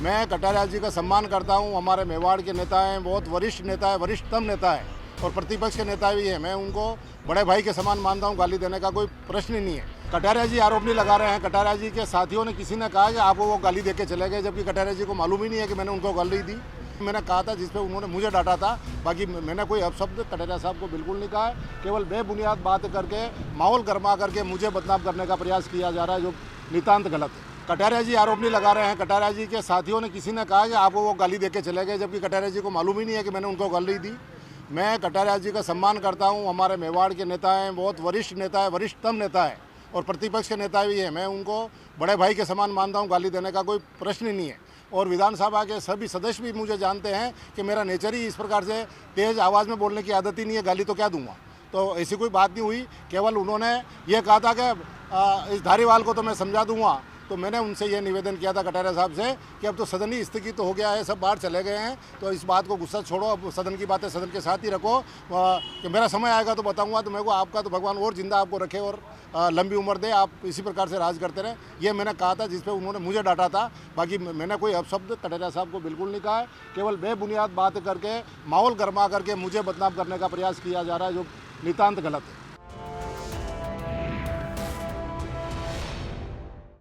मैं कटारिया जी का सम्मान करता हूं। हमारे मेवाड़ के नेता हैं, बहुत वरिष्ठ नेता है, वरिष्ठतम नेता है और प्रतिपक्ष के नेता भी हैं। मैं उनको बड़े भाई के समान मानता हूं। गाली देने का कोई प्रश्न ही नहीं है। कटारिया जी आरोप नहीं लगा रहे हैं। कटारिया जी के साथियों ने किसी ने कहा कि आपको वो गाली दे के चले गए, जबकि कटारिया जी को मालूम ही नहीं है कि मैंने उनको गाली दी। मैंने कहा था जिस पे उन्होंने मुझे डांटा था, बाकी मैंने कोई अपशब्द कटारिया साहब को बिल्कुल नहीं कहा है। केवल बेबुनियाद बात करके माहौल गर्मा करके मुझे बदनाम करने का प्रयास किया जा रहा है, जो नितांत गलत है। कटारिया जी आरोप नहीं लगा रहे हैं। कटारिया जी के साथियों ने किसी ने कहा कि आपको वो गाली दे के चले गए, जबकि कटारिया जी को मालूम ही नहीं है कि मैंने उनको गाली दी। मैं कटारिया जी का सम्मान करता हूं। हमारे मेवाड़ के नेता हैं, बहुत वरिष्ठ नेता है, वरिष्ठतम नेता है और प्रतिपक्ष के नेता भी हैं। मैं उनको बड़े भाई के समान मानता हूं। गाली देने का कोई प्रश्न ही नहीं है। और विधानसभा के सभी सदस्य भी मुझे जानते हैं कि मेरा नेचर ही इस प्रकार से तेज़ आवाज़ में बोलने की आदत ही नहीं है। गाली तो क्या दूंगा, तो ऐसी कोई बात नहीं हुई। केवल उन्होंने ये कहा था कि इस धारीवाल को तो मैं समझा दूंगा। तो मैंने उनसे ये निवेदन किया था कटारिया साहब से कि अब तो सदन ही स्थगित तो हो गया है, सब बाहर चले गए हैं, तो इस बात को गुस्सा छोड़ो, अब सदन की बातें सदन के साथ ही रखो। कि मेरा समय आएगा तो बताऊंगा, तो मेरे को आपका तो भगवान और जिंदा आपको रखे और लंबी उम्र दे, आप इसी प्रकार से राज करते रहे। ये मैंने कहा था जिस पे उन्होंने मुझे डांटा था। बाकी मैंने कोई अपशब्द कटारिया साहब को बिल्कुल नहीं कहा है। केवल बेबुनियाद बात करके माहौल गर्मा करके मुझे बदनाम करने का प्रयास किया जा रहा है, जो नितांत गलत है।